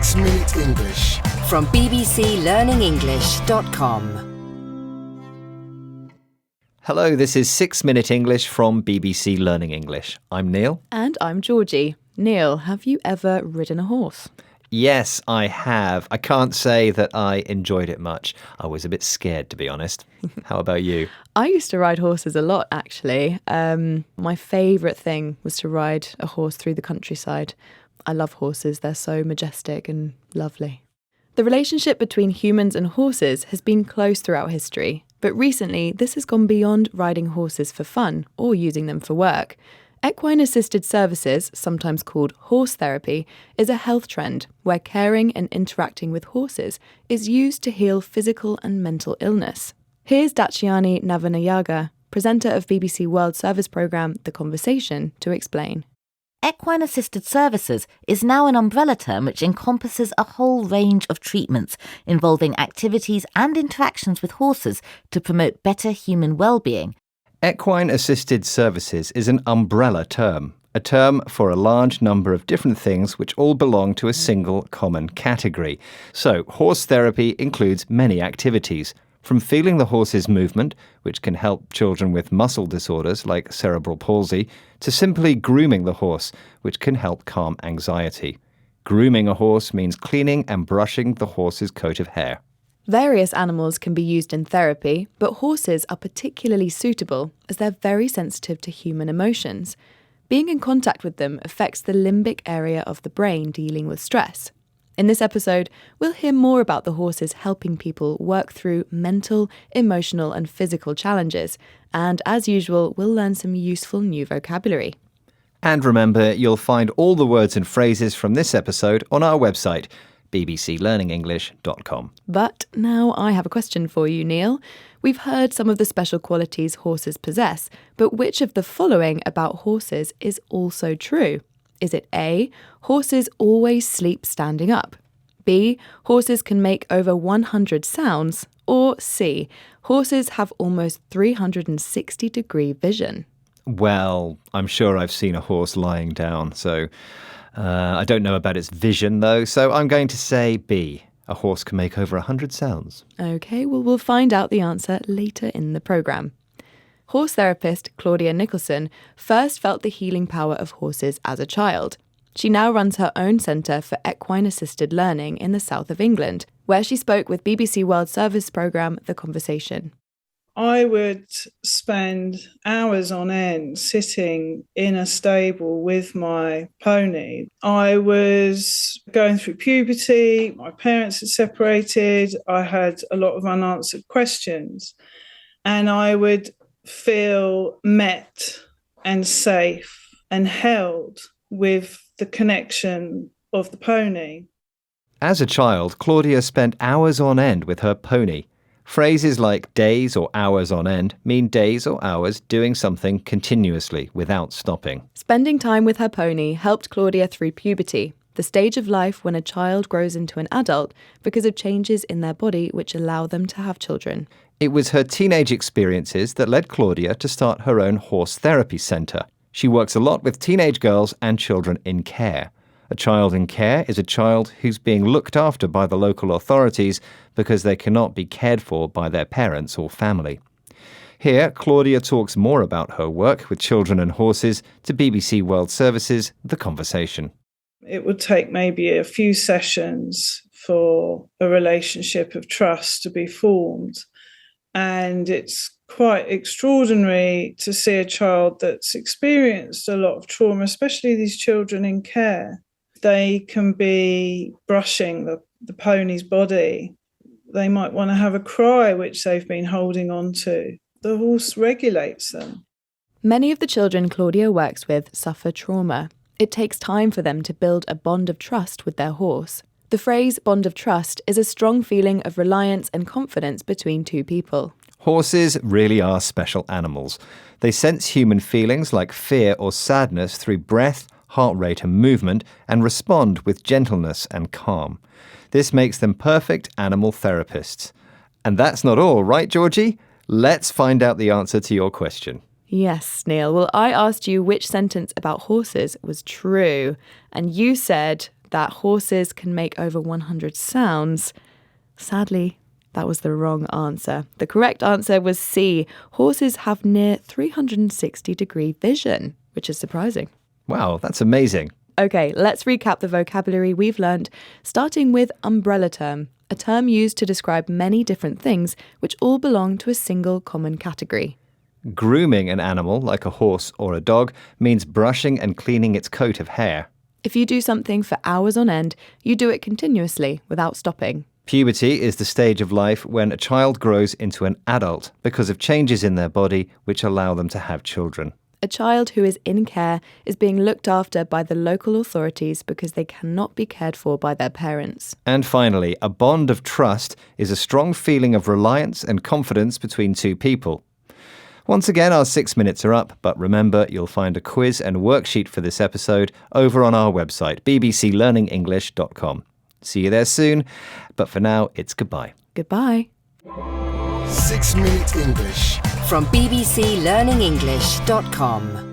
6 Minute English from bbclearningenglish.com. Hello, this is 6 Minute English from BBC Learning English. I'm Neil. And I'm Georgie. Neil, have you ever ridden a horse? Yes, I have. I can't say that I enjoyed it much. I was a bit scared, to be honest. How about you? I used to ride horses a lot, actually. My favourite thing was to ride a horse through the countryside. I love horses. They're so majestic and lovely. The relationship between humans and horses has been close throughout history, but recently this has gone beyond riding horses for fun or using them for work. Equine-assisted services, sometimes called horse therapy, is a health trend where caring and interacting with horses is used to heal physical and mental illness. Here's Daciani Navanayaga, presenter of BBC World Service programme The Conversation, to explain. Equine-assisted services is now an umbrella term which encompasses a whole range of treatments involving activities and interactions with horses to promote better human well-being. Equine-assisted services is an umbrella term, a term for a large number of different things which all belong to a single common category. So, horse therapy includes many activities, from feeling the horse's movement, which can help children with muscle disorders like cerebral palsy, to simply grooming the horse, which can help calm anxiety. Grooming a horse means cleaning and brushing the horse's coat of hair. Various animals can be used in therapy, but horses are particularly suitable as they're very sensitive to human emotions. Being in contact with them affects the limbic area of the brain dealing with stress. In this episode, we'll hear more about the horses helping people work through mental, emotional and physical challenges. And as usual, we'll learn some useful new vocabulary. And remember, you'll find all the words and phrases from this episode on our website, bbclearningenglish.com. But now I have a question for you, Neil. We've heard some of the special qualities horses possess, but which of the following about horses is also true? Is it A, horses always sleep standing up? B, horses can make over 100 sounds? Or C, horses have almost 360-degree vision? Well, I'm sure I've seen a horse lying down, so I don't know about its vision, though, so I'm going to say B. A horse can make over 100 sounds. OK, well, we'll find out the answer later in the programme. Horse therapist Claudia Nicholson first felt the healing power of horses as a child. She now runs her own centre for equine-assisted learning in the south of England, where she spoke with BBC World Service programme The Conversation. I would spend hours on end sitting in a stable with my pony. I was going through puberty, my parents had separated, I had a lot of unanswered questions, and I would feel met and safe and held with the connection of the pony. As a child, Claudia spent hours on end with her pony. Phrases like days or hours on end mean days or hours doing something continuously without stopping. Spending time with her pony helped Claudia through puberty, the stage of life when a child grows into an adult because of changes in their body which allow them to have children. It was her teenage experiences that led Claudia to start her own horse therapy centre. She works a lot with teenage girls and children in care. A child in care is a child who's being looked after by the local authorities because they cannot be cared for by their parents or family. Here, Claudia talks more about her work with children and horses to BBC World Service's The Conversation. It would take maybe a few sessions for a relationship of trust to be formed. And it's quite extraordinary to see a child that's experienced a lot of trauma, especially these children in care. They can be brushing the pony's body. They might want to have a cry, which they've been holding on to. The horse regulates them. Many of the children Claudia works with suffer trauma. It takes time for them to build a bond of trust with their horse. The phrase bond of trust is a strong feeling of reliance and confidence between two people. Horses really are special animals. They sense human feelings like fear or sadness through breath, heart rate and movement, and respond with gentleness and calm. This makes them perfect animal therapists. And that's not all, right, Georgie? Let's find out the answer to your question. Yes, Neil. Well, I asked you which sentence about horses was true, and you said that horses can make over 100 sounds. Sadly, that was the wrong answer. The correct answer was C. Horses have near 360-degree vision, which is surprising. Wow, that's amazing. Okay, let's recap the vocabulary we've learned, starting with umbrella term, a term used to describe many different things which all belong to a single common category. Grooming an animal, like a horse or a dog, means brushing and cleaning its coat of hair. If you do something for hours on end, you do it continuously without stopping. Puberty is the stage of life when a child grows into an adult because of changes in their body which allow them to have children. A child who is in care is being looked after by the local authorities because they cannot be cared for by their parents. And finally, a bond of trust is a strong feeling of reliance and confidence between two people. Once again, our 6 minutes are up, but remember, you'll find a quiz and worksheet for this episode over on our website, bbclearningenglish.com. See you there soon, but for now, it's goodbye. Goodbye. 6 Minute English from bbclearningenglish.com.